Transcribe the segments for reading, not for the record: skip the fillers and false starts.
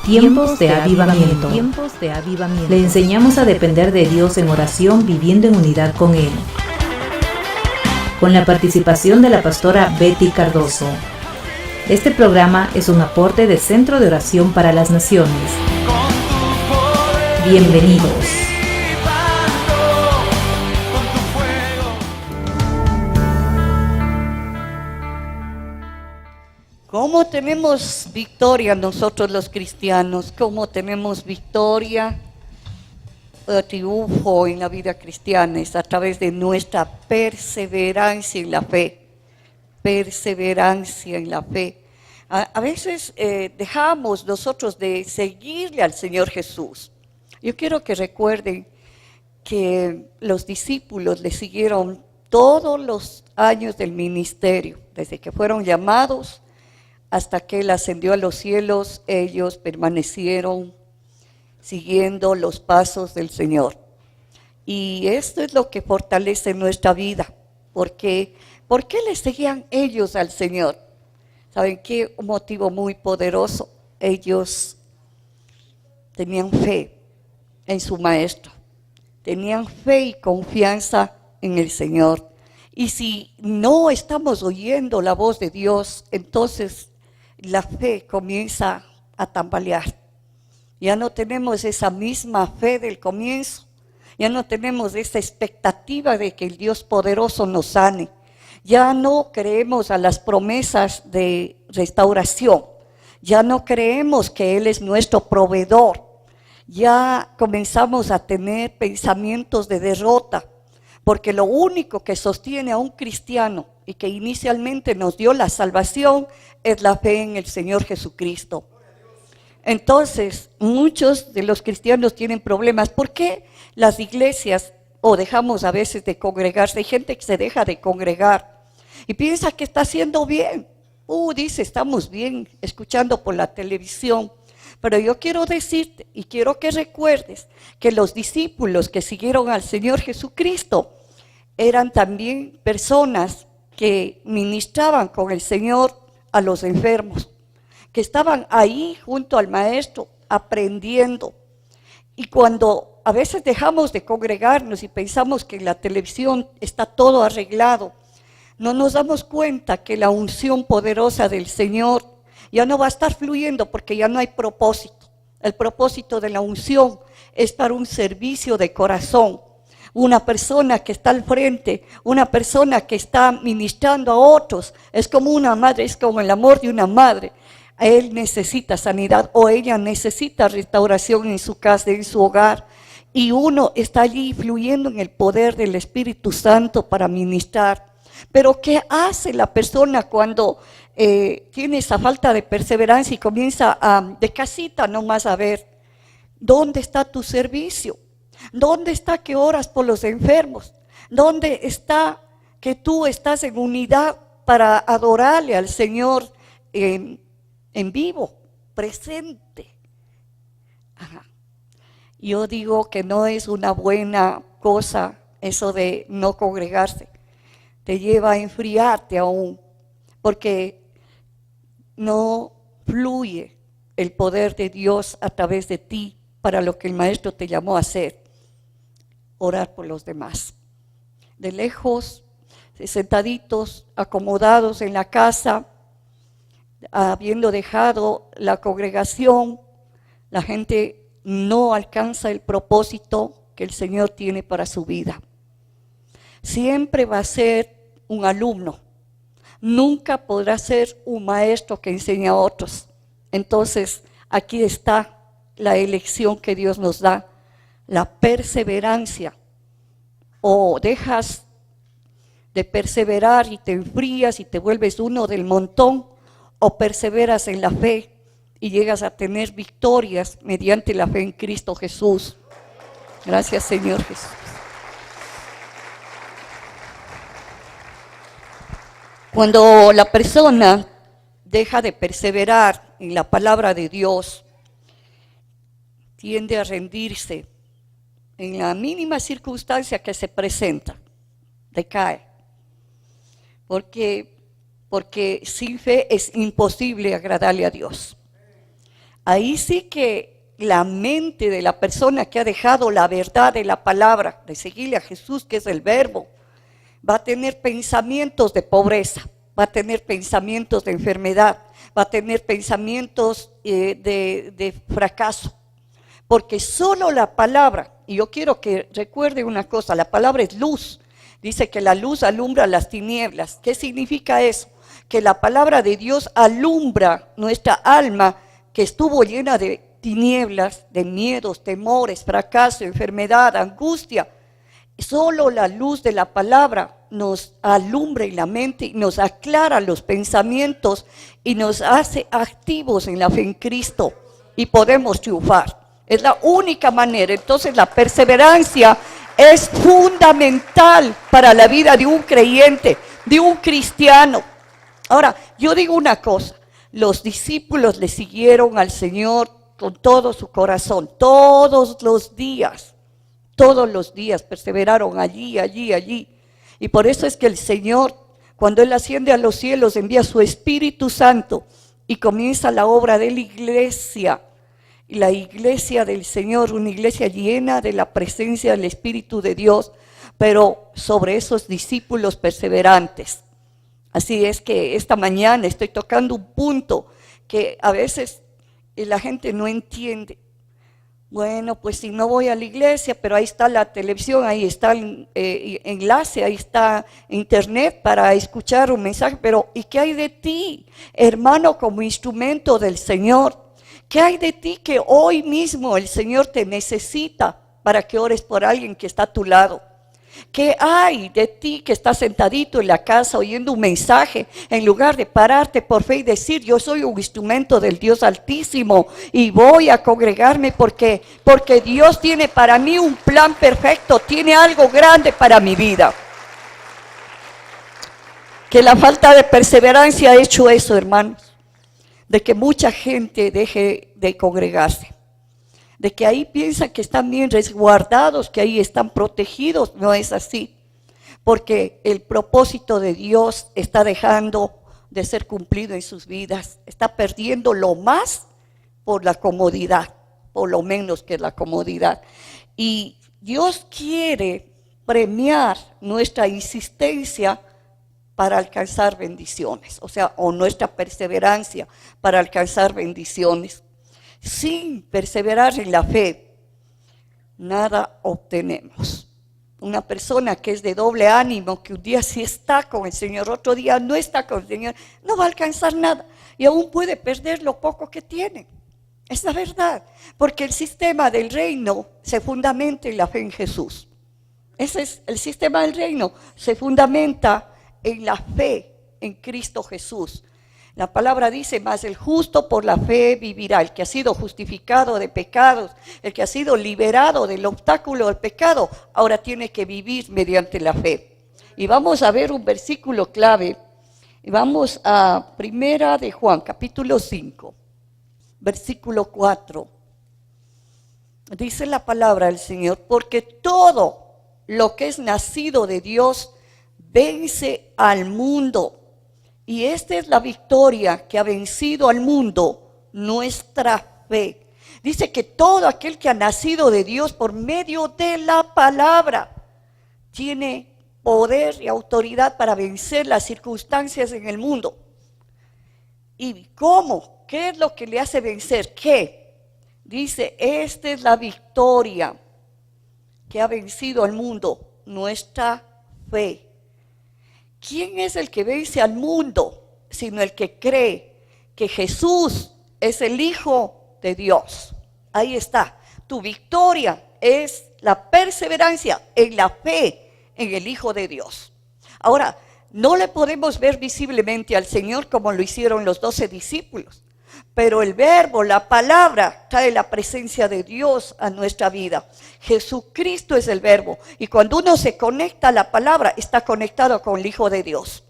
Tiempos de avivamiento. Le enseñamos a depender de Dios en oración, viviendo en unidad con Él. Con la participación de la pastora Betty Cardoso. Este programa es un aporte del Centro de Oración para las Naciones. Bienvenidos. ¿Cómo tenemos victoria nosotros los cristianos? ¿Cómo tenemos victoria o triunfo en la vida cristiana? Es a través de nuestra perseverancia en la fe. Perseverancia en la fe. A veces dejamos nosotros de seguirle al Señor Jesús. Yo quiero que recuerden que los discípulos le siguieron todos los años del ministerio, desde que fueron llamados hasta que Él ascendió a los cielos. Ellos permanecieron siguiendo los pasos del Señor. Y esto es lo que fortalece nuestra vida. ¿Por qué le seguían ellos al Señor? ¿Saben qué? Un motivo muy poderoso. Ellos tenían fe en su Maestro. Tenían fe y confianza en el Señor. Y si no estamos oyendo la voz de Dios, entonces la fe comienza a tambalear. Ya no tenemos esa misma fe del comienzo. Ya no tenemos esa expectativa de que el Dios poderoso nos sane. Ya no creemos a las promesas de restauración. Ya no creemos que Él es nuestro proveedor. Ya comenzamos a tener pensamientos de derrota. Porque lo único que sostiene a un cristiano y que inicialmente nos dio la salvación es la fe en el Señor Jesucristo. Entonces, muchos de los cristianos tienen problemas. ¿Por qué las iglesias dejamos a veces de congregarse? Hay gente que se deja de congregar y piensa que está haciendo bien. Dice, estamos bien escuchando por la televisión. Pero yo quiero decirte y quiero que recuerdes que los discípulos que siguieron al Señor Jesucristo eran también personas que ministraban con el Señor a los enfermos, que estaban ahí junto al Maestro aprendiendo. Y cuando a veces dejamos de congregarnos y pensamos que en la televisión está todo arreglado, no nos damos cuenta que la unción poderosa del Señor ya no va a estar fluyendo porque ya no hay propósito. El propósito de la unción es para un servicio de corazón. Una persona que está al frente, una persona que está ministrando a otros, es como una madre, es como el amor de una madre. Él necesita sanidad o ella necesita restauración en su casa, en su hogar. Y uno está allí fluyendo en el poder del Espíritu Santo para ministrar. Pero ¿qué hace la persona cuando tiene esa falta de perseverancia y comienza de casita nomás a ver? ¿Dónde está tu servicio? ¿Dónde está que oras por los enfermos? ¿Dónde está que tú estás en unidad para adorarle al Señor en vivo, presente? Ajá. Yo digo que no es una buena cosa eso de no congregarse. Te lleva a enfriarte aún, porque no fluye el poder de Dios a través de ti para lo que el Maestro te llamó a hacer, orar por los demás. De lejos, sentaditos, acomodados en la casa, habiendo dejado la congregación, la gente no alcanza el propósito que el Señor tiene para su vida. Siempre va a ser un alumno, nunca podrá ser un maestro que enseña a otros. Entonces, aquí está la elección que Dios nos da, la perseverancia. O dejas de perseverar y te enfrías y te vuelves uno del montón, o perseveras en la fe y llegas a tener victorias mediante la fe en Cristo Jesús. Gracias, Señor Jesús. Cuando la persona deja de perseverar en la palabra de Dios, tiende a rendirse en la mínima circunstancia que se presenta, decae. Porque sin fe es imposible agradarle a Dios. ahí sí que la mente de la persona que ha dejado la verdad de la palabra, de seguirle a Jesús, que es el verbo, va a tener pensamientos de pobreza, va a tener pensamientos de enfermedad, va a tener pensamientos de fracaso. Porque solo la palabra, y yo quiero que recuerde una cosa, la palabra es luz. Dice que la luz alumbra las tinieblas. ¿Qué significa eso? Que la palabra de Dios alumbra nuestra alma que estuvo llena de tinieblas, de miedos, temores, fracaso, enfermedad, angustia. Solo la luz de la palabra nos alumbra en la mente y nos aclara los pensamientos y nos hace activos en la fe en Cristo y podemos triunfar. Es la única manera. Entonces la perseverancia es fundamental para la vida de un creyente, de un cristiano. Ahora, yo digo una cosa, los discípulos le siguieron al Señor con todo su corazón, todos los días perseveraron allí. Y por eso es que el Señor, cuando Él asciende a los cielos, envía su Espíritu Santo y comienza la obra de la iglesia. Y la iglesia del Señor, una iglesia llena de la presencia del Espíritu de Dios, pero sobre esos discípulos perseverantes. Así es que esta mañana estoy tocando un punto que a veces la gente no entiende. Bueno, pues si no voy a la iglesia, pero ahí está la televisión, ahí está el enlace, ahí está internet para escuchar un mensaje. Pero ¿y qué hay de ti, hermano, como instrumento del Señor? ¿Qué hay de ti que hoy mismo el Señor te necesita para que ores por alguien que está a tu lado? ¿Qué hay de ti que estás sentadito en la casa oyendo un mensaje en lugar de pararte por fe y decir: yo soy un instrumento del Dios Altísimo y voy a congregarme porque Dios tiene para mí un plan perfecto, tiene algo grande para mi vida? Que la falta de perseverancia ha hecho eso, hermanos, de que mucha gente deje de congregarse, de que ahí piensan que están bien resguardados, que ahí están protegidos. No es así, porque el propósito de Dios está dejando de ser cumplido en sus vidas, está perdiendo lo más por la comodidad, por lo menos que la comodidad. Y Dios quiere premiar nuestra insistencia para alcanzar bendiciones, o nuestra perseverancia para alcanzar bendiciones. Sin perseverar en la fe, nada obtenemos. Una persona que es de doble ánimo, que un día sí está con el Señor, otro día no está con el Señor, no va a alcanzar nada y aún puede perder lo poco que tiene. Es la verdad, porque el sistema del reino se fundamenta en la fe en Jesús. Ese es el sistema del reino, se fundamenta en la fe en Cristo Jesús. La palabra dice: mas el justo por la fe vivirá. El que ha sido justificado de pecados, el que ha sido liberado del obstáculo del pecado, ahora tiene que vivir mediante la fe. Y vamos a ver un versículo clave. Y vamos a Primera de Juan, capítulo 5, versículo 4. Dice la palabra del Señor: porque todo lo que es nacido de Dios vence al mundo. Y esta es la victoria que ha vencido al mundo, nuestra fe. Dice que todo aquel que ha nacido de Dios por medio de la palabra tiene poder y autoridad para vencer las circunstancias en el mundo. ¿Y cómo? ¿Qué es lo que le hace vencer? ¿Qué? Dice: esta es la victoria que ha vencido al mundo, nuestra fe. ¿Quién es el que vence al mundo? Sino el que cree que Jesús es el Hijo de Dios. Ahí está. Tu victoria es la perseverancia en la fe en el Hijo de Dios. Ahora, no le podemos ver visiblemente al Señor como lo hicieron los 12 discípulos. Pero el verbo, la palabra, trae la presencia de Dios a nuestra vida. Jesucristo es el verbo. Y cuando uno se conecta a la palabra, está conectado con el Hijo de Dios.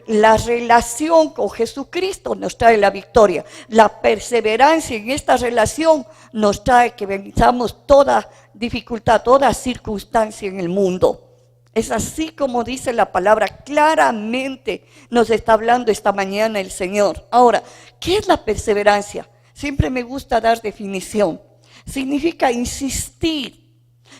La relación con Jesucristo nos trae la victoria. La perseverancia en esta relación nos trae que venzamos toda dificultad, toda circunstancia en el mundo. Es así como dice la palabra, claramente nos está hablando esta mañana el Señor. Ahora, ¿qué es la perseverancia? siempre me gusta dar definición. Significa insistir,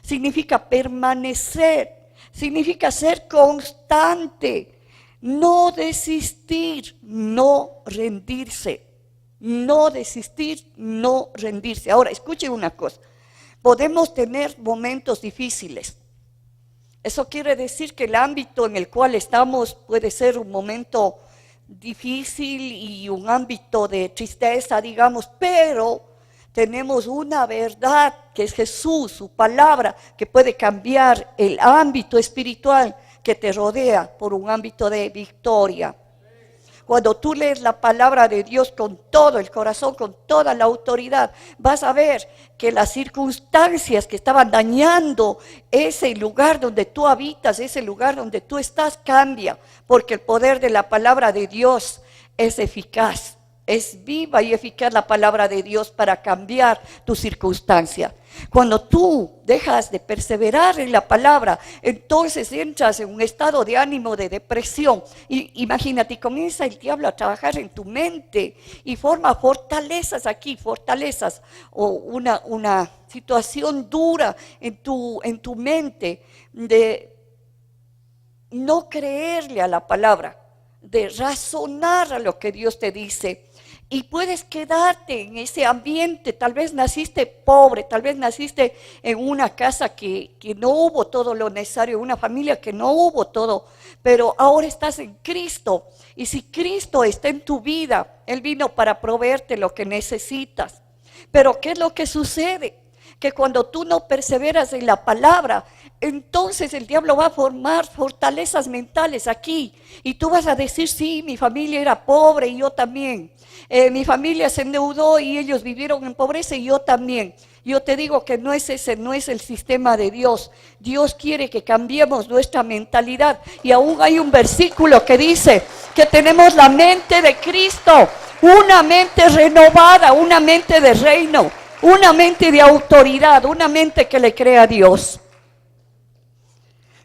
significa permanecer, significa ser constante, no desistir, no rendirse. No desistir, no rendirse. Ahora, escuchen una cosa. Podemos tener momentos difíciles. Eso quiere decir que el ámbito en el cual estamos puede ser un momento difícil y un ámbito de tristeza, digamos, pero tenemos una verdad que es Jesús, su palabra, que puede cambiar el ámbito espiritual que te rodea por un ámbito de victoria. Cuando tú lees la palabra de Dios con todo el corazón, con toda la autoridad, vas a ver que las circunstancias que estaban dañando ese lugar donde tú habitas, ese lugar donde tú estás, cambia, porque el poder de la palabra de Dios es eficaz. Es viva y eficaz la palabra de Dios para cambiar tu circunstancia. Cuando tú dejas de perseverar en la palabra, entonces entras en un estado de ánimo, de depresión. Y imagínate, comienza el diablo a trabajar en tu mente y forma fortalezas aquí, fortalezas o una situación dura en tu mente de no creerle a la palabra, de razonar a lo que Dios te dice. Y puedes quedarte en ese ambiente. Tal vez naciste pobre, tal vez naciste en una casa que no hubo todo lo necesario, en una familia que no hubo todo, pero ahora estás en Cristo. Y si Cristo está en tu vida, Él vino para proveerte lo que necesitas. Pero ¿qué es lo que sucede? Que cuando tú no perseveras en la palabra, entonces el diablo va a formar fortalezas mentales aquí. Y tú vas a decir, sí, mi familia era pobre y yo también. Mi familia se endeudó y ellos vivieron en pobreza y yo también. Yo te digo que no es ese, no es el sistema de Dios. Dios quiere que cambiemos nuestra mentalidad. Y aún hay un versículo que dice que tenemos la mente de Cristo, una mente renovada, una mente de reino, una mente de autoridad, una mente que le cree a Dios.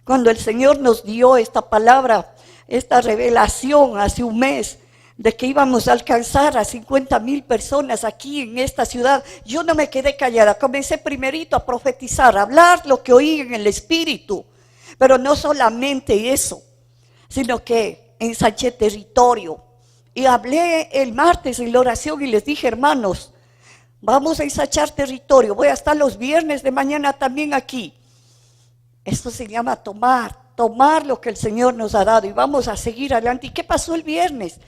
Cuando el Señor nos dio esta palabra, esta revelación hace un mes, de que íbamos a alcanzar a 50,000 personas aquí en esta ciudad, yo no me quedé callada, comencé primerito a profetizar, a hablar lo que oí en el Espíritu, pero no solamente eso, sino que ensanché territorio, y hablé el martes en la oración y les dije, hermanos, vamos a ensanchar territorio, voy a estar los viernes de mañana también aquí. Esto se llama tomar lo que el Señor nos ha dado y vamos a seguir adelante. ¿Y qué pasó el viernes?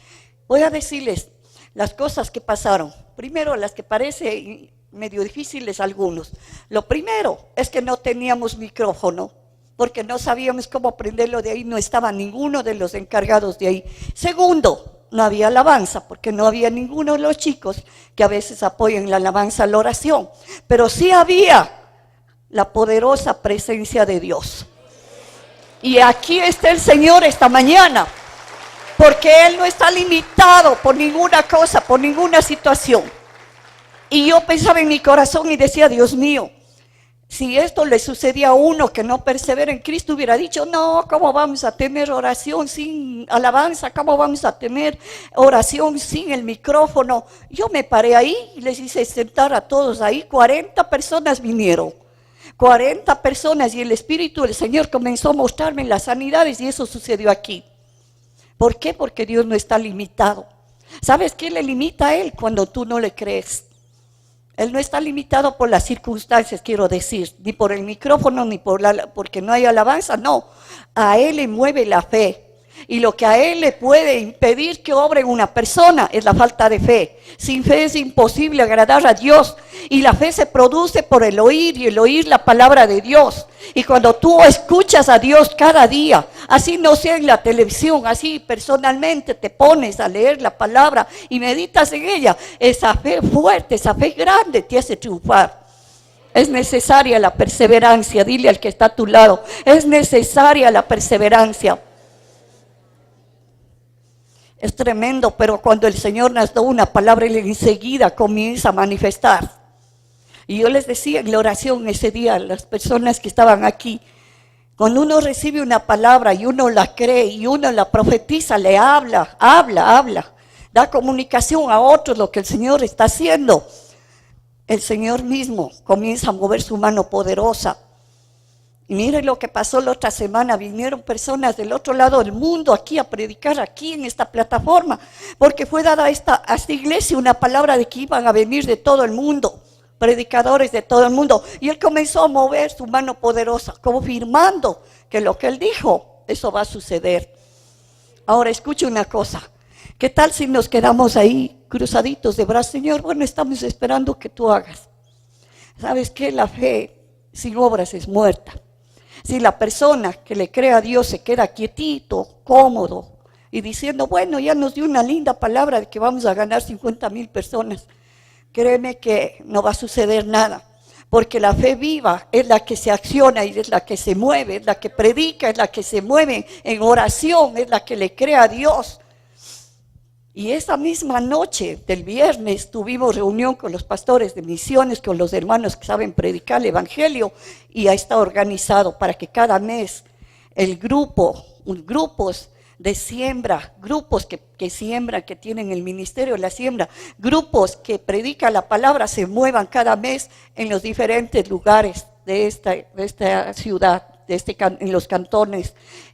Voy a decirles las cosas que pasaron. Primero, las que parecen medio difíciles algunos. Lo primero es que no teníamos micrófono, porque no sabíamos cómo prenderlo de ahí, no estaba ninguno de los encargados de ahí. Segundo, no había alabanza, porque no había ninguno de los chicos que a veces apoyan la alabanza, la oración. Pero sí había la poderosa presencia de Dios. Y aquí está el Señor esta mañana. Porque Él no está limitado por ninguna cosa, por ninguna situación. Y yo pensaba en mi corazón y decía, Dios mío, si esto le sucedía a uno que no persevera en Cristo, hubiera dicho, no, ¿cómo vamos a tener oración sin alabanza? ¿Cómo vamos a tener oración sin el micrófono? Yo me paré ahí y les hice sentar a todos ahí. 40 personas vinieron. 40 personas y el Espíritu del Señor comenzó a mostrarme las sanidades y eso sucedió aquí. ¿Por qué? Porque Dios no está limitado. ¿Sabes qué le limita a Él cuando tú no le crees? Él no está limitado por las circunstancias, quiero decir, ni por el micrófono, ni porque no hay alabanza, no. A Él le mueve la fe. Y lo que a Él le puede impedir que obre una persona es la falta de fe. Sin fe es imposible agradar a Dios. Y la fe se produce por el oír y el oír la palabra de Dios. Y cuando tú escuchas a Dios cada día, así no sea en la televisión, así personalmente te pones a leer la palabra y meditas en ella, esa fe fuerte, esa fe grande te hace triunfar. Es necesaria la perseverancia, dile al que está a tu lado, es necesaria la perseverancia. Es tremendo, pero cuando el Señor nos da una palabra, Él enseguida comienza a manifestar. Y yo les decía en la oración ese día a las personas que estaban aquí, cuando uno recibe una palabra y uno la cree y uno la profetiza, le habla. da comunicación a otros lo que el Señor está haciendo, el Señor mismo comienza a mover su mano poderosa. Y miren lo que pasó la otra semana, vinieron personas del otro lado del mundo aquí a predicar aquí en esta plataforma, porque fue dada a esta iglesia una palabra de que iban a venir de todo el mundo, predicadores de todo el mundo. Y él comenzó a mover su mano poderosa, confirmando que lo que él dijo, eso va a suceder. Ahora escuche una cosa, ¿qué tal si nos quedamos ahí cruzaditos de brazos? Señor, bueno, estamos esperando que tú hagas. ¿Sabes qué? La fe sin obras es muerta. Si la persona que le cree a Dios se queda quietito, cómodo y diciendo, bueno, ya nos dio una linda palabra de que vamos a ganar 50,000 personas, créeme que no va a suceder nada, porque la fe viva es la que se acciona y es la que se mueve, es la que predica, es la que se mueve en oración, es la que le cree a Dios. Y esa misma noche del viernes tuvimos reunión con los pastores de misiones, con los hermanos que saben predicar el evangelio, y ahí está organizado para que cada mes grupos de siembra, grupos que siembran, que tienen el ministerio de la siembra, grupos que predican la palabra, se muevan cada mes en los diferentes lugares de esta ciudad, en los cantones,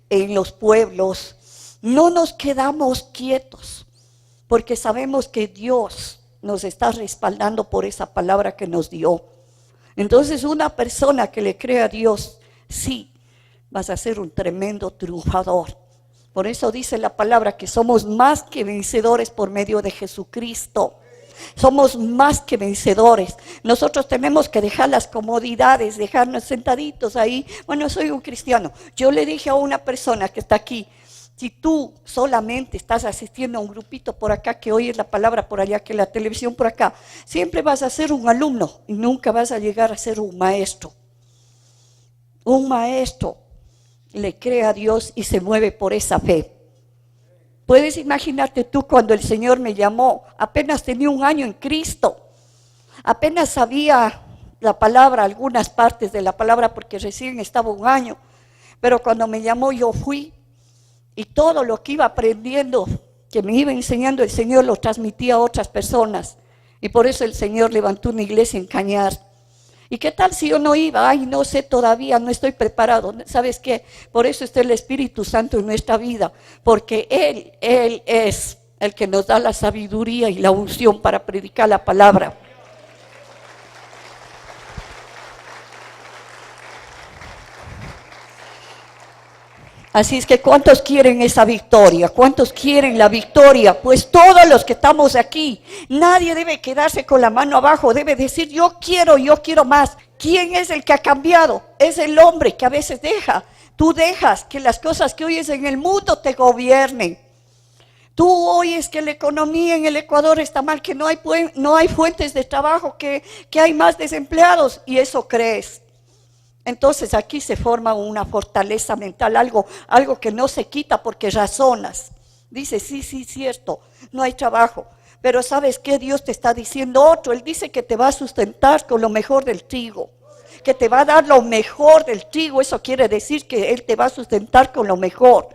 en los pueblos. No nos quedamos quietos, porque sabemos que Dios nos está respaldando por esa palabra que nos dio. Entonces, una persona que le cree a Dios, sí, vas a ser un tremendo triunfador. Por eso dice la palabra que somos más que vencedores por medio de Jesucristo. Somos más que vencedores. Nosotros tenemos que dejar las comodidades, dejarnos sentaditos ahí. Bueno, soy un cristiano. Yo le dije a una persona que está aquí, si tú solamente estás asistiendo a un grupito por acá, que oyes la palabra por allá, que la televisión por acá, siempre vas a ser un alumno y nunca vas a llegar a ser un maestro. Un maestro le cree a Dios y se mueve por esa fe. Puedes imaginarte tú cuando el Señor me llamó, apenas tenía 1 año en Cristo, apenas sabía la palabra, algunas partes de la palabra porque recién estaba 1 año, pero cuando me llamó yo fui. Y todo lo que iba aprendiendo, que me iba enseñando el Señor, lo transmitía a otras personas. Y por eso el Señor levantó una iglesia en Cañar. ¿Y qué tal si yo no iba? Ay, no sé todavía, no estoy preparado. ¿Sabes qué? Por eso está el Espíritu Santo en nuestra vida. Porque Él es el que nos da la sabiduría y la unción para predicar la palabra. Así es que ¿cuántos quieren esa victoria? ¿Cuántos quieren la victoria? Pues todos los que estamos aquí, nadie debe quedarse con la mano abajo, debe decir yo quiero más. ¿Quién es el que ha cambiado? Es el hombre que a veces tú dejas que las cosas que oyes en el mundo te gobiernen. Tú oyes que la economía en el Ecuador está mal, que no hay fuentes de trabajo, que hay más desempleados y eso crees. Entonces aquí se forma una fortaleza mental, algo que no se quita porque razonas. Dice, sí, cierto, no hay trabajo. Pero ¿sabes qué? Dios te está diciendo otro. Él dice que te va a sustentar con lo mejor del trigo, que te va a dar lo mejor del trigo. Eso quiere decir que Él te va a sustentar con lo mejor.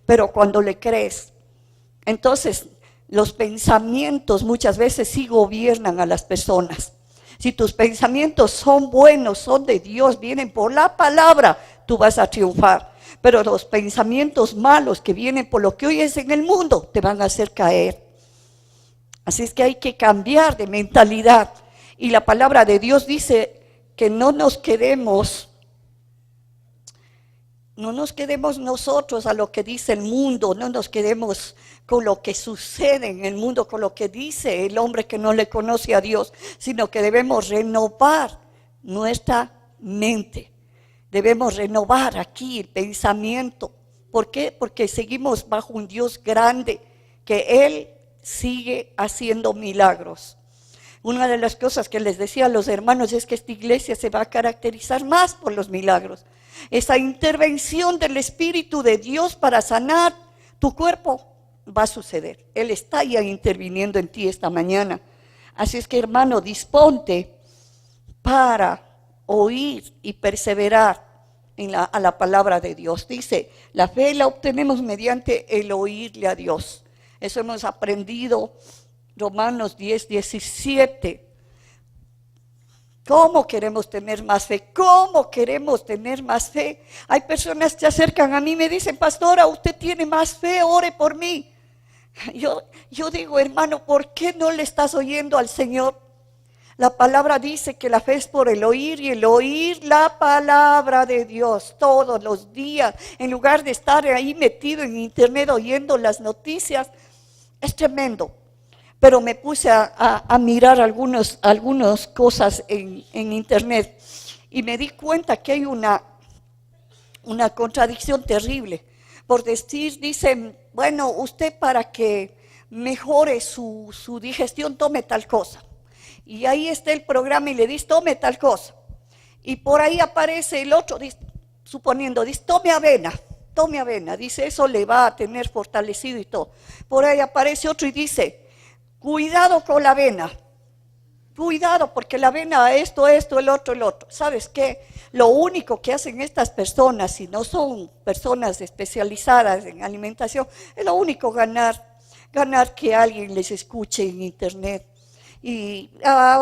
Pero cuando le crees, entonces los pensamientos muchas veces sí gobiernan a las personas. Si tus pensamientos son buenos, son de Dios, vienen por la palabra, tú vas a triunfar. Pero los pensamientos malos que vienen por lo que oyes en el mundo, te van a hacer caer. Así es que hay que cambiar de mentalidad. Y la palabra de Dios dice que no nos quedemos nosotros a lo que dice el mundo, no nos quedemos con lo que sucede en el mundo, con lo que dice el hombre que no le conoce a Dios, sino que debemos renovar nuestra mente. Debemos renovar aquí el pensamiento. ¿Por qué? Porque seguimos bajo un Dios grande, que Él sigue haciendo milagros. Una de las cosas que les decía a los hermanos es que esta iglesia se va a caracterizar más por los milagros. Esa intervención del Espíritu de Dios para sanar tu cuerpo va a suceder. Él está ya interviniendo en ti esta mañana. Así es que, hermano, disponte para oír y perseverar a la palabra de Dios. Dice, la fe la obtenemos mediante el oírle a Dios. Eso hemos aprendido, Romanos 10, 17. ¿Cómo queremos tener más fe? ¿Cómo queremos tener más fe? Hay personas que se acercan a mí y me dicen, pastora, usted tiene más fe, ore por mí. Yo digo, hermano, ¿por qué no le estás oyendo al Señor? La palabra dice que la fe es por el oír y el oír la palabra de Dios todos los días. En lugar de estar ahí metido en internet oyendo las noticias, es tremendo. Pero me puse a mirar algunas cosas en internet y me di cuenta que hay una contradicción terrible. Por decir, dicen, bueno, usted para que mejore su digestión tome tal cosa. Y ahí está el programa y le dice, tome tal cosa. Y por ahí aparece el otro, suponiendo, dice, tome avena. Dice, eso le va a tener fortalecido y todo. Por ahí aparece otro y dice, cuidado con la avena. Cuidado, porque la avena, esto, el otro. ¿Sabes qué? Lo único que hacen estas personas, si no son personas especializadas en alimentación, es lo único ganar que alguien les escuche en internet. Y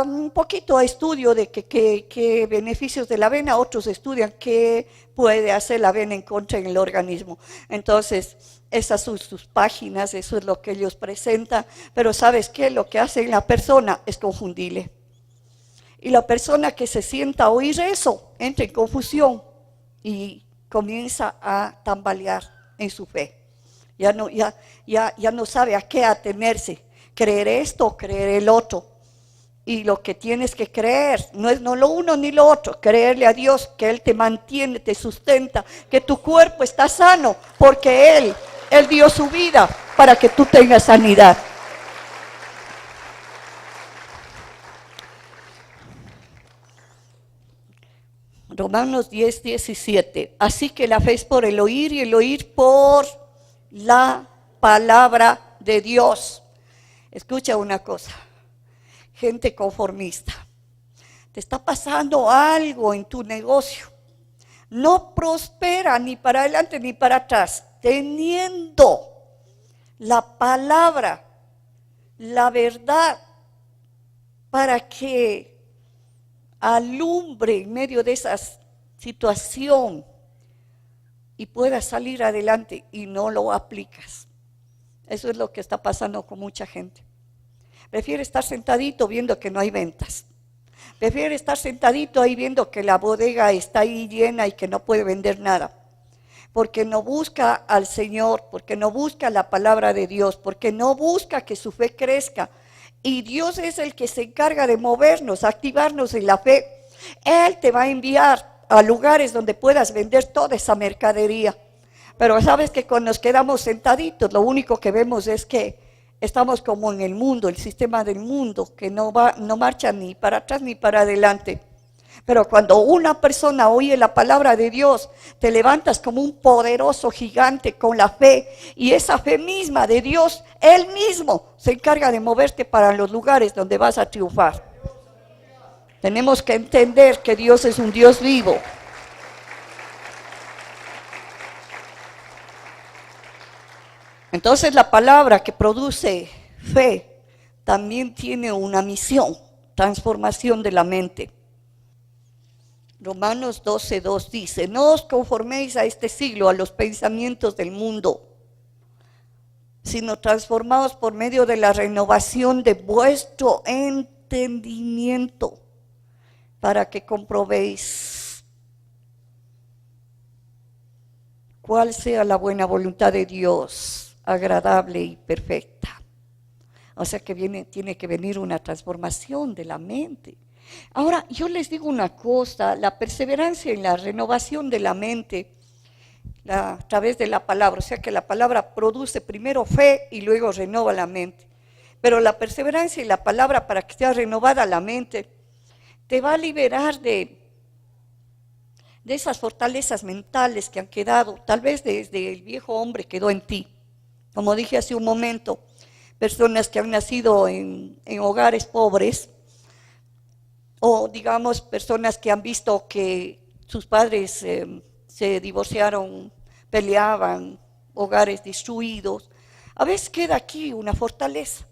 un poquito a estudio de qué beneficios de la avena, otros estudian qué puede hacer la avena en contra en el organismo. Entonces, esas son sus páginas, eso es lo que ellos presentan, pero ¿sabes qué? Lo que hace la persona es confundirle. Y la persona que se sienta a oír eso, entra en confusión y comienza a tambalear en su fe. Ya no sabe a qué atenerse, creer esto o creer el otro. Y lo que tienes que creer, no es no lo uno ni lo otro, creerle a Dios que Él te mantiene, te sustenta, que tu cuerpo está sano, porque Él dio su vida para que tú tengas sanidad. Romanos 10, 17. Así que la fe es por el oír y el oír por la palabra de Dios. Escucha una cosa, gente conformista. Te está pasando algo en tu negocio. No prospera ni para adelante ni para atrás. Teniendo la palabra, la verdad, para que alumbre en medio de esa situación y puedas salir adelante y no lo aplicas. Eso es lo que está pasando con mucha gente. Prefiere estar sentadito viendo que no hay ventas. Prefiere estar sentadito ahí viendo que la bodega está ahí llena y que no puede vender nada. Porque no busca al Señor, porque no busca la palabra de Dios, porque no busca que su fe crezca. Y Dios es el que se encarga de movernos, activarnos en la fe. Él te va a enviar a lugares donde puedas vender toda esa mercadería. Pero sabes que cuando nos quedamos sentaditos, lo único que vemos es que estamos como en el mundo, el sistema del mundo, que no marcha ni para atrás ni para adelante. Pero cuando una persona oye la palabra de Dios, te levantas como un poderoso gigante con la fe. Y esa fe misma de Dios, Él mismo se encarga de moverte para los lugares donde vas a triunfar. Tenemos que entender que Dios es un Dios vivo. Entonces la palabra que produce fe también tiene una misión, transformación de la mente. Romanos 12:2 dice, no os conforméis a este siglo, a los pensamientos del mundo, sino transformaos por medio de la renovación de vuestro entendimiento, para que comprobéis cuál sea la buena voluntad de Dios, agradable y perfecta. O sea que tiene que venir una transformación de la mente. Ahora, yo les digo una cosa, la perseverancia en la renovación de la mente a través de la palabra, o sea que la palabra produce primero fe y luego renova la mente. Pero la perseverancia y la palabra, para que sea renovada la mente, te va a liberar de esas fortalezas mentales que han quedado, tal vez desde el viejo hombre quedó en ti. Como dije hace un momento, personas que han nacido en hogares pobres, o digamos personas que han visto que sus padres se divorciaron, peleaban, hogares destruidos, a veces queda aquí una fortaleza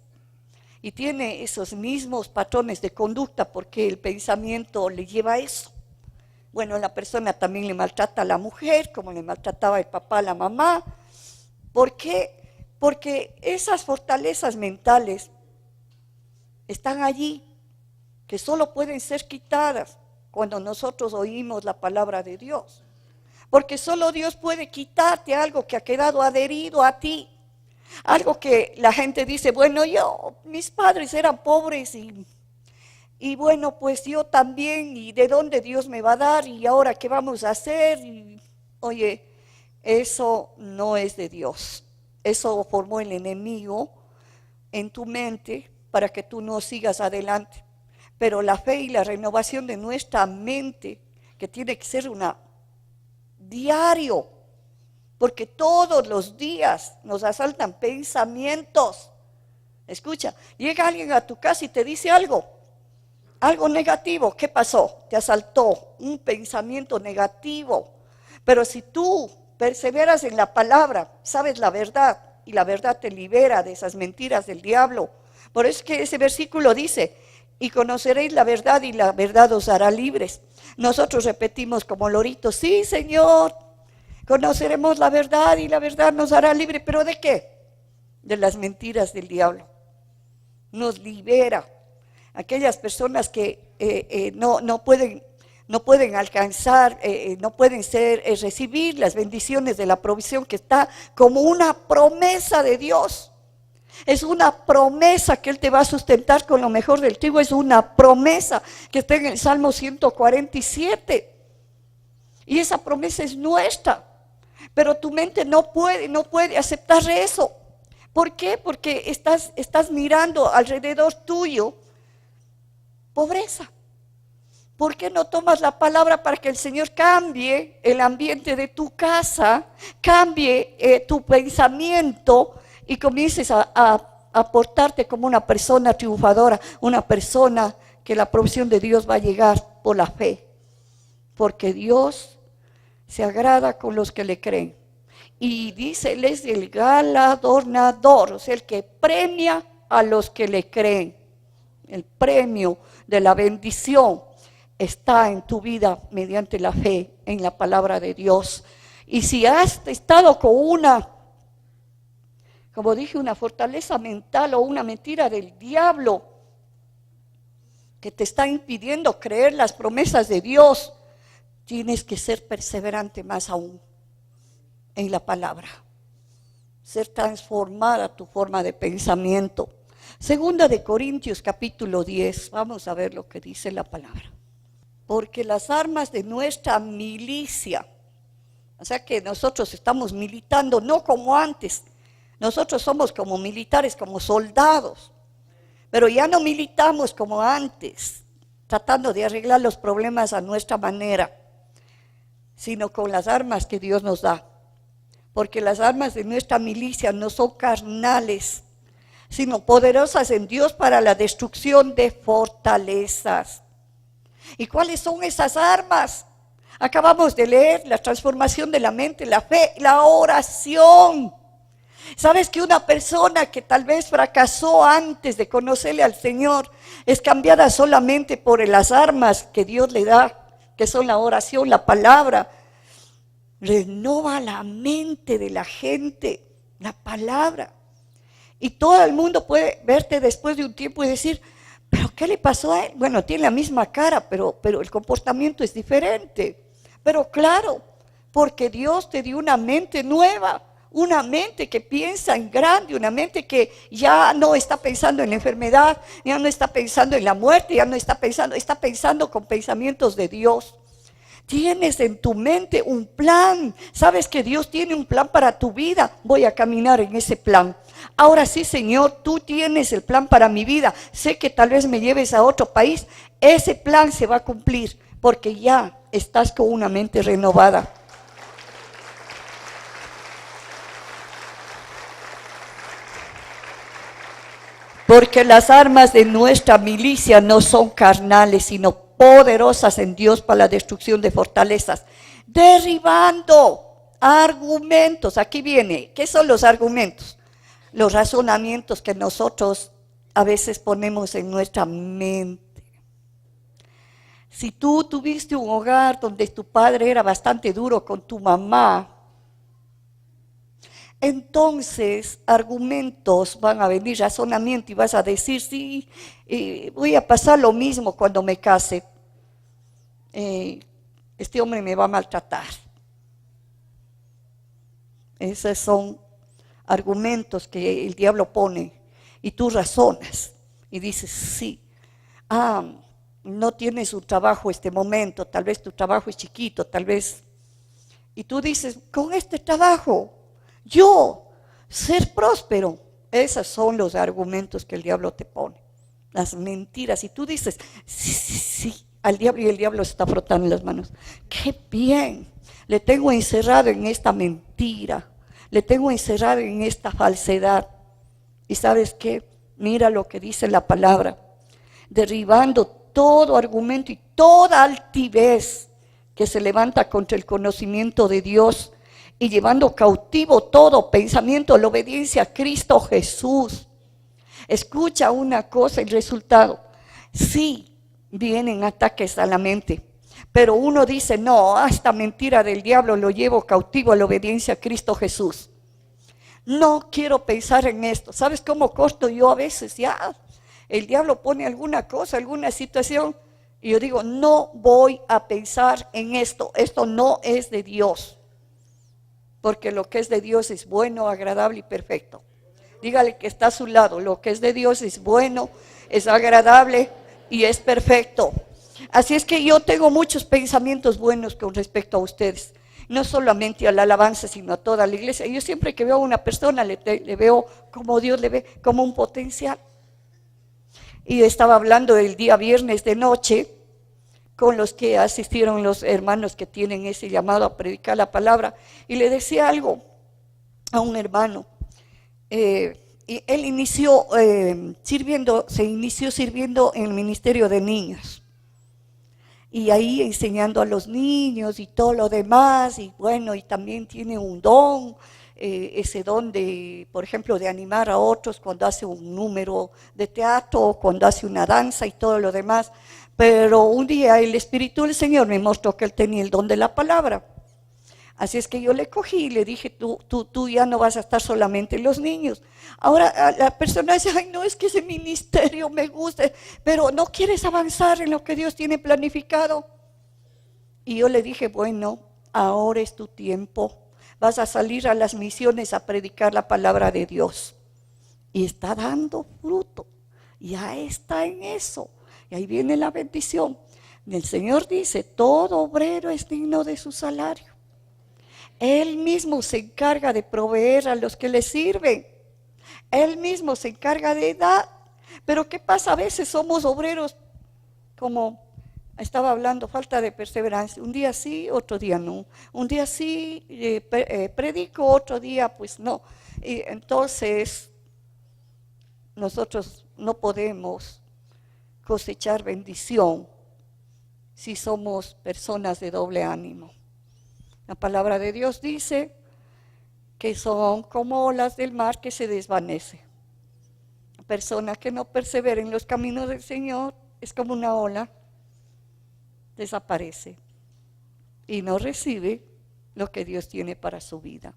y tiene esos mismos patrones de conducta porque el pensamiento le lleva a eso. Bueno, la persona también le maltrata a la mujer, como le maltrataba el papá a la mamá. ¿Por qué? Porque esas fortalezas mentales están allí, que solo pueden ser quitadas cuando nosotros oímos la palabra de Dios. Porque solo Dios puede quitarte algo que ha quedado adherido a ti. Algo que la gente dice, bueno, mis padres eran pobres y bueno, pues yo también, ¿y de dónde Dios me va a dar? ¿Y ahora qué vamos a hacer? Oye, eso no es de Dios. Eso formó el enemigo en tu mente para que tú no sigas adelante. Pero la fe y la renovación de nuestra mente, que tiene que ser una diario, porque todos los días nos asaltan pensamientos. Escucha, llega alguien a tu casa y te dice algo negativo. ¿Qué pasó? Te asaltó un pensamiento negativo. Pero si tú perseveras en la palabra, sabes la verdad, y la verdad te libera de esas mentiras del diablo. Por eso es que ese versículo dice, y conoceréis la verdad y la verdad os hará libres. Nosotros repetimos como loritos, sí Señor, conoceremos la verdad y la verdad nos hará libre. ¿Pero de qué? De las mentiras del diablo. Nos libera. Aquellas personas que no pueden alcanzar, no pueden recibir las bendiciones de la provisión que está como una promesa de Dios. Es una promesa que Él te va a sustentar con lo mejor del trigo. Es una promesa que está en el Salmo 147. Y esa promesa es nuestra. Pero tu mente no puede aceptar eso. ¿Por qué? Porque estás mirando alrededor tuyo pobreza. ¿Por qué no tomas la palabra para que el Señor cambie el ambiente de tu casa, cambie tu pensamiento y comiences a portarte como una persona triunfadora, una persona que la provisión de Dios va a llegar por la fe? Porque Dios se agrada con los que le creen. Y dice, Él es el galardonador, o sea, el que premia a los que le creen. El premio de la bendición está en tu vida mediante la fe en la palabra de Dios. Y si has estado con como dije, una fortaleza mental o una mentira del diablo que te está impidiendo creer las promesas de Dios, tienes que ser perseverante más aún en la palabra. Ser transformada tu forma de pensamiento. Segunda de Corintios capítulo 10, vamos a ver lo que dice la palabra. Porque las armas de nuestra milicia, o sea que nosotros estamos militando no como antes, nosotros somos como militares, como soldados, pero ya no militamos como antes, tratando de arreglar los problemas a nuestra manera, sino con las armas que Dios nos da. Porque las armas de nuestra milicia no son carnales, sino poderosas en Dios para la destrucción de fortalezas. ¿Y cuáles son esas armas? Acabamos de leer la transformación de la mente, la fe, la oración. ¿Sabes que una persona que tal vez fracasó antes de conocerle al Señor es cambiada solamente por las armas que Dios le da, que son la oración, la palabra? Renova la mente de la gente, la palabra. Y todo el mundo puede verte después de un tiempo y decir, ¿pero qué le pasó a él? Bueno, tiene la misma cara, pero el comportamiento es diferente. Pero claro, porque Dios te dio una mente nueva, una mente que piensa en grande, una mente que ya no está pensando en la enfermedad, ya no está pensando en la muerte, ya no está pensando con pensamientos de Dios. Tienes en tu mente un plan. Sabes que Dios tiene un plan para tu vida. Voy a caminar en ese plan. Ahora sí, Señor, tú tienes el plan para mi vida. Sé que tal vez me lleves a otro país. Ese plan se va a cumplir porque ya estás con una mente renovada. Porque las armas de nuestra milicia no son carnales, sino poderosas en Dios para la destrucción de fortalezas. Derribando argumentos. Aquí viene, ¿qué son los argumentos? los razonamientos que nosotros a veces ponemos en nuestra mente. Si tú tuviste un hogar donde tu padre era bastante duro con tu mamá, entonces argumentos van a venir, razonamiento, y vas a decir, sí, voy a pasar lo mismo cuando me case. Este hombre me va a maltratar. Esos son argumentos que el diablo pone y tú razonas y dices, sí, no tienes un trabajo este momento, tal vez tu trabajo es chiquito, tal vez, y tú dices, con este trabajo, yo, ser próspero. Esos son los argumentos que el diablo te pone, las mentiras, y tú dices, sí, sí, sí, al diablo, y el diablo se está frotando las manos, qué bien, le tengo encerrado en esta mentira, le tengo encerrado en esta falsedad, y ¿sabes qué? Mira lo que dice la palabra, derribando todo argumento y toda altivez que se levanta contra el conocimiento de Dios y llevando cautivo todo pensamiento a la obediencia a Cristo Jesús. Escucha una cosa, el resultado. Sí, vienen ataques a la mente, pero uno dice, no, esta mentira del diablo lo llevo cautivo a la obediencia a Cristo Jesús. No quiero pensar en esto. ¿Sabes cómo corto yo a veces? Ya, el diablo pone alguna cosa, alguna situación, y yo digo, no voy a pensar en esto. Esto no es de Dios. Porque lo que es de Dios es bueno, agradable y perfecto. Dígale que está a su lado. Lo que es de Dios es bueno, es agradable y es perfecto. Así es que yo tengo muchos pensamientos buenos con respecto a ustedes. No solamente a la alabanza, sino a toda la iglesia. Yo siempre que veo a una persona le veo como Dios le ve, como un potencial. Y estaba hablando el día viernes de noche con los que asistieron los hermanos que tienen ese llamado a predicar la palabra. Y le decía algo a un hermano. Y él inició se inició sirviendo en el ministerio de niños. Y ahí enseñando a los niños y todo lo demás, y bueno, y también tiene un don, ese don de, por ejemplo, de animar a otros cuando hace un número de teatro, cuando hace una danza y todo lo demás. Pero un día el Espíritu del Señor me mostró que él tenía el don de la palabra. Así es que yo le cogí y le dije, tú ya no vas a estar solamente en los niños. Ahora la persona dice, ay no, es que ese ministerio me gusta, pero no quieres avanzar en lo que Dios tiene planificado. Y yo le dije, bueno, ahora es tu tiempo. Vas a salir a las misiones a predicar la palabra de Dios. Y está dando fruto, ya está en eso. Y ahí viene la bendición. El Señor dice, todo obrero es digno de su salario. Él mismo se encarga de proveer a los que le sirven. Él mismo se encarga de dar. Pero ¿qué pasa? A veces somos obreros, como estaba hablando, falta de perseverancia. Un día sí, otro día no. Un día sí predico, otro día pues no. Y entonces nosotros no podemos cosechar bendición si somos personas de doble ánimo. La palabra de Dios dice que son como olas del mar que se desvanecen. La persona que no persevera en los caminos del Señor es como una ola, desaparece y no recibe lo que Dios tiene para su vida.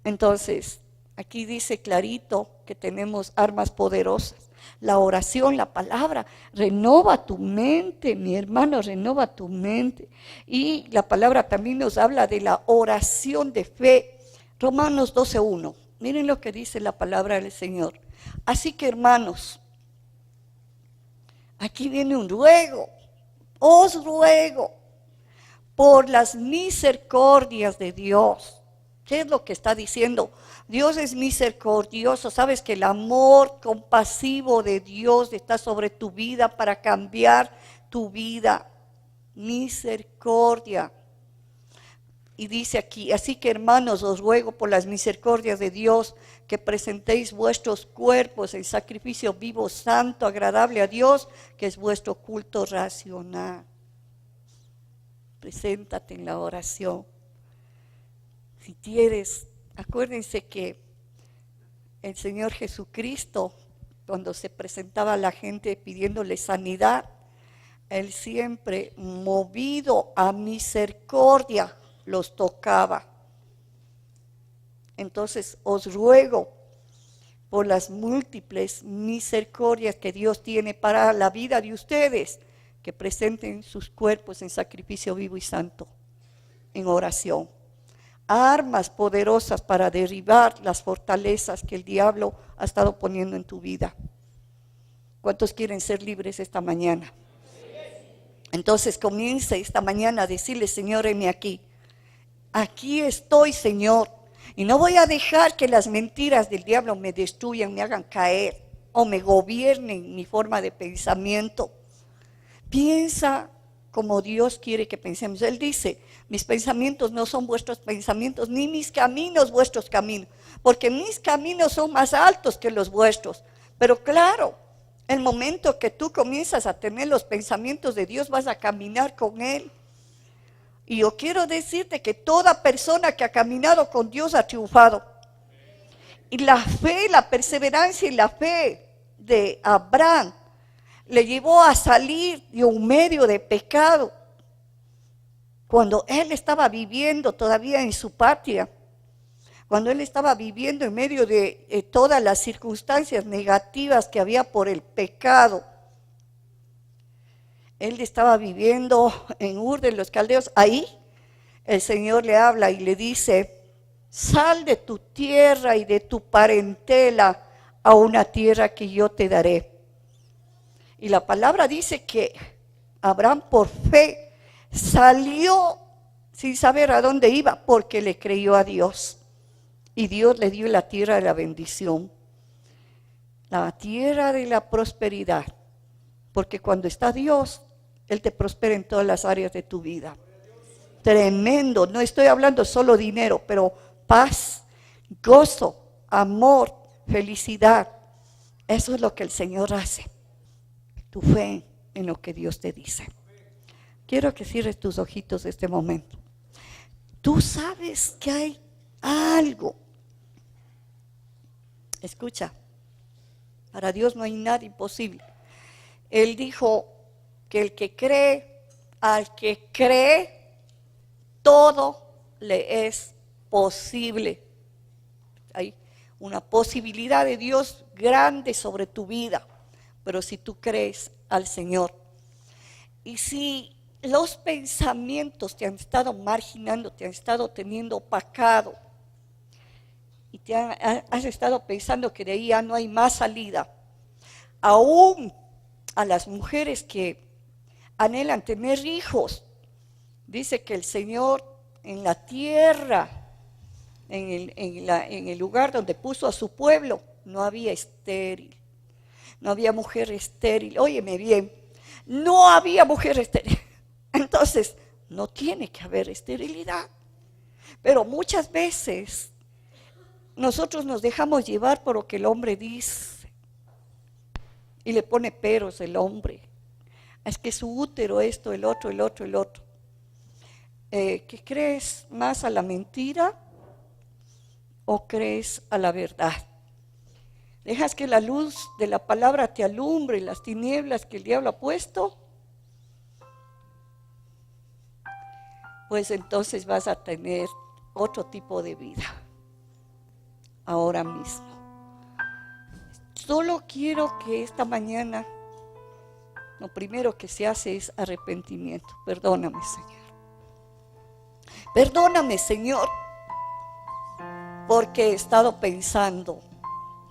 Entonces, aquí dice clarito que tenemos armas poderosas. La oración, la palabra, renova tu mente, mi hermano, renova tu mente. Y la palabra también nos habla de la oración de fe. Romanos 12:1. Miren lo que dice la palabra del Señor. Así que, hermanos, aquí viene un ruego. Os ruego por las misericordias de Dios. ¿Qué es lo que está diciendo? Dios es misericordioso. Sabes que el amor compasivo de Dios está sobre tu vida para cambiar tu vida. Misericordia. Y dice aquí, así que hermanos, os ruego por las misericordias de Dios que presentéis vuestros cuerpos en sacrificio vivo, santo, agradable a Dios, que es vuestro culto racional. Preséntate en la oración. Si quieres, acuérdense que el Señor Jesucristo, cuando se presentaba a la gente pidiéndole sanidad, Él siempre, movido a misericordia, los tocaba. Entonces os ruego por las múltiples misericordias que Dios tiene para la vida de ustedes, que presenten sus cuerpos en sacrificio vivo y santo, en oración. Armas poderosas para derribar las fortalezas que el diablo ha estado poniendo en tu vida. ¿Cuántos quieren ser libres esta mañana? Entonces comience esta mañana a decirle: Señor, heme aquí. Aquí estoy, Señor. Y no voy a dejar que las mentiras del diablo me destruyan, me hagan caer o me gobiernen mi forma de pensamiento. Piensa como Dios quiere que pensemos. Él dice: mis pensamientos no son vuestros pensamientos, ni mis caminos vuestros caminos, porque mis caminos son más altos que los vuestros. Pero claro, el momento que tú comienzas a tener los pensamientos de Dios, vas a caminar con Él. Y yo quiero decirte que toda persona que ha caminado con Dios ha triunfado. Y la fe, la perseverancia y la fe de Abraham le llevó a salir de un medio de pecado. Cuando él estaba viviendo todavía en su patria, cuando él estaba viviendo en medio de todas las circunstancias negativas que había por el pecado, él estaba viviendo en Ur de los Caldeos. Ahí el Señor le habla y le dice: sal de tu tierra y de tu parentela a una tierra que yo te daré. Y la palabra dice que Abraham por fe salió sin saber a dónde iba, porque le creyó a Dios. Y Dios le dio la tierra de la bendición, la tierra de la prosperidad. Porque cuando está Dios, Él te prospera en todas las áreas de tu vida. Tremendo, no estoy hablando solo dinero, pero paz, gozo, amor, felicidad. Eso es lo que el Señor hace. Tu fe en lo que Dios te dice. Quiero que cierres tus ojitos este momento. Tú sabes que hay algo. Escucha, para Dios no hay nada imposible. Él dijo que el que cree, al que cree, todo le es posible. Hay una posibilidad de Dios grande sobre tu vida, pero si tú crees al Señor. Y si los pensamientos te han estado marginando, te han estado teniendo opacado, y has estado pensando que de ahí ya no hay más salida, aún a las mujeres que anhelan tener hijos, dice que el Señor en la tierra, en el lugar donde puso a su pueblo, no había estéril, no había mujer estéril. Óyeme bien, no había mujer estéril. Entonces, no tiene que haber esterilidad. Pero muchas veces nosotros nos dejamos llevar por lo que el hombre dice y le pone peros el hombre. Es que su útero, esto, el otro. ¿Qué crees más a la mentira o crees a la verdad? ¿Dejas que la luz de la palabra te alumbre las tinieblas que el diablo ha puesto? Pues entonces vas a tener otro tipo de vida ahora mismo. Solo quiero que esta mañana lo primero que se hace es arrepentimiento. Perdóname, Señor. Perdóname, Señor, porque he estado pensando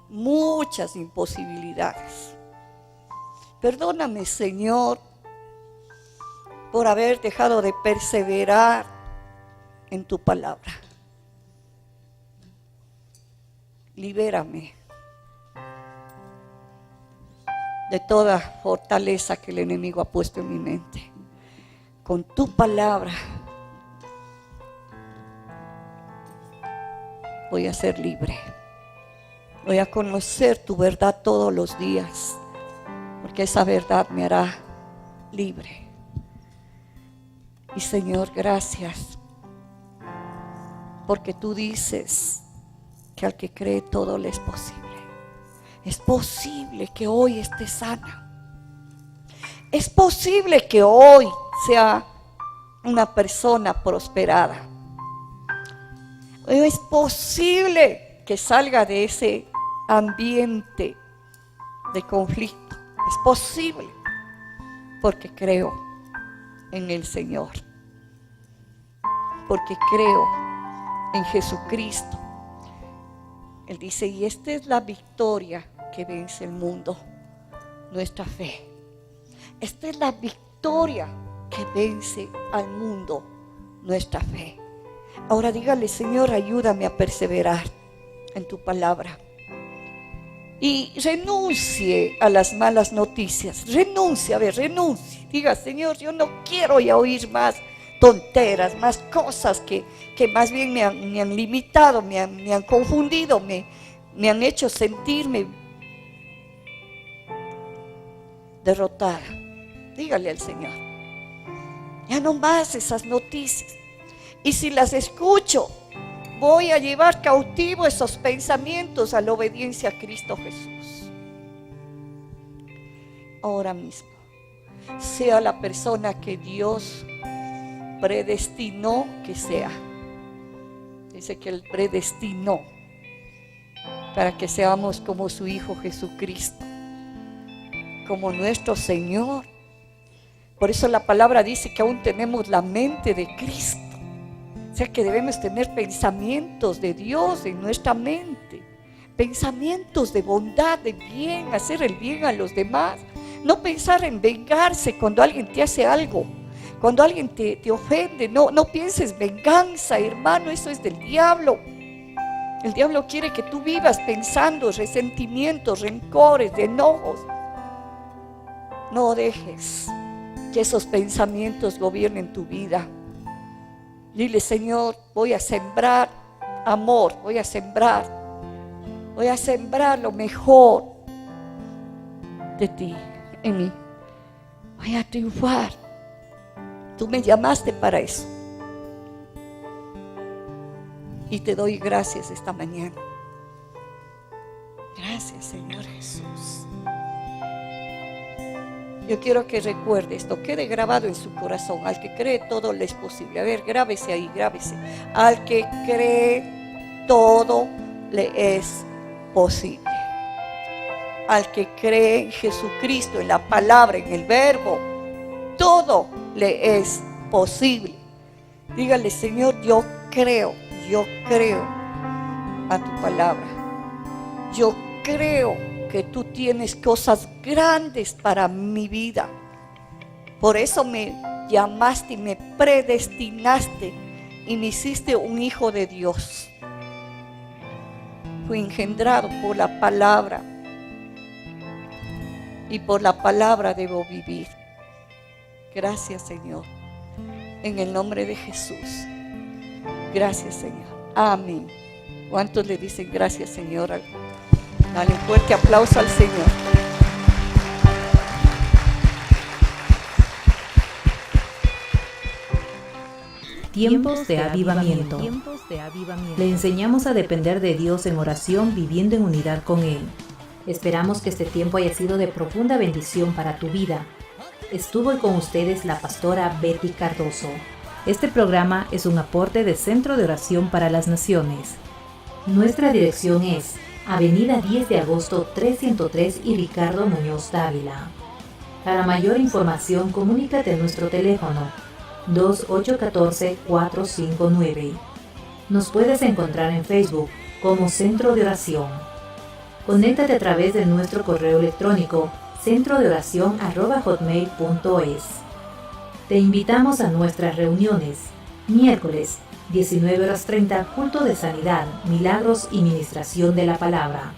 muchas imposibilidades. Perdóname, Señor, por haber dejado de perseverar en tu palabra. Libérame de toda fortaleza que el enemigo ha puesto en mi mente. Con tu palabra voy a ser libre. Voy a conocer tu verdad todos los días, porque esa verdad me hará libre. Y Señor, gracias, porque tú dices que al que cree todo le es posible. Es posible que hoy esté sana. Es posible que hoy sea una persona prosperada. Es posible que salga de ese ambiente de conflicto. Es posible porque creo en el Señor, porque creo en Jesucristo. Él dice, y esta es la victoria que vence el mundo, nuestra fe. Esta es la victoria que vence al mundo, nuestra fe. Ahora dígale, Señor, ayúdame a perseverar en tu palabra. Y renuncie a las malas noticias. Renuncie. Diga, Señor, yo no quiero ya oír más tonteras, más cosas que más bien me han limitado, me han confundido, me han hecho sentirme derrotada. Dígale al Señor, ya no más esas noticias. Y si las escucho, voy a llevar cautivo esos pensamientos a la obediencia a Cristo Jesús. Ahora mismo, sea la persona que Dios predestinó que sea. Dice que Él predestinó para que seamos como su Hijo Jesucristo, como nuestro Señor. Por eso la palabra dice que aún tenemos la mente de Cristo. O sea que debemos tener pensamientos de Dios en nuestra mente, pensamientos de bondad, de bien, hacer el bien a los demás. No pensar en vengarse cuando alguien te hace algo, cuando alguien te ofende. No pienses venganza, hermano, eso es del diablo. El diablo quiere que tú vivas pensando resentimientos, rencores, enojos. No dejes que esos pensamientos gobiernen tu vida. Dile, Señor, voy a sembrar amor, voy a sembrar lo mejor de ti en mí. Voy a triunfar. Tú me llamaste para eso. Y te doy gracias esta mañana. Gracias, Señor Jesús. Yo quiero que recuerde esto, quede grabado en su corazón. Al que cree todo le es posible. A ver, grábese ahí, grábese. Al que cree todo le es posible. Al que cree en Jesucristo, en la palabra, en el verbo, todo le es posible. Dígale, Señor, yo creo a tu palabra. Yo creo que tú tienes cosas grandes para mi vida. Por eso me llamaste y me predestinaste y me hiciste un hijo de Dios. Fui engendrado por la palabra y por la palabra debo vivir. Gracias, Señor, en el nombre de Jesús. Gracias, Señor. Amén. ¿Cuántos le dicen gracias, Señor? Dale un fuerte aplauso al Señor. Tiempos de avivamiento. Le enseñamos a depender de Dios en oración, viviendo en unidad con Él. Esperamos que este tiempo haya sido de profunda bendición para tu vida. Estuvo con ustedes la pastora Betty Cardoso. Este programa es un aporte de Centro de Oración para las Naciones. Nuestra dirección es Avenida 10 de Agosto 303 y Ricardo Muñoz Dávila. Para mayor información, comunícate a nuestro teléfono 2814-459. Nos puedes encontrar en Facebook como Centro de Oración. Conéctate a través de nuestro correo electrónico centrodeoracion@hotmail.es. Te invitamos a nuestras reuniones. Miércoles, 19:30, culto de sanidad, milagros y ministración de la palabra.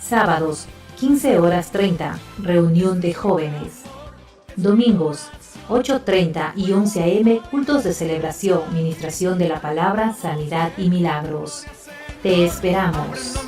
Sábados, 15:30, reunión de jóvenes. Domingos, 8:30 y 11 a.m., cultos de celebración, ministración de la palabra, sanidad y milagros. Te esperamos.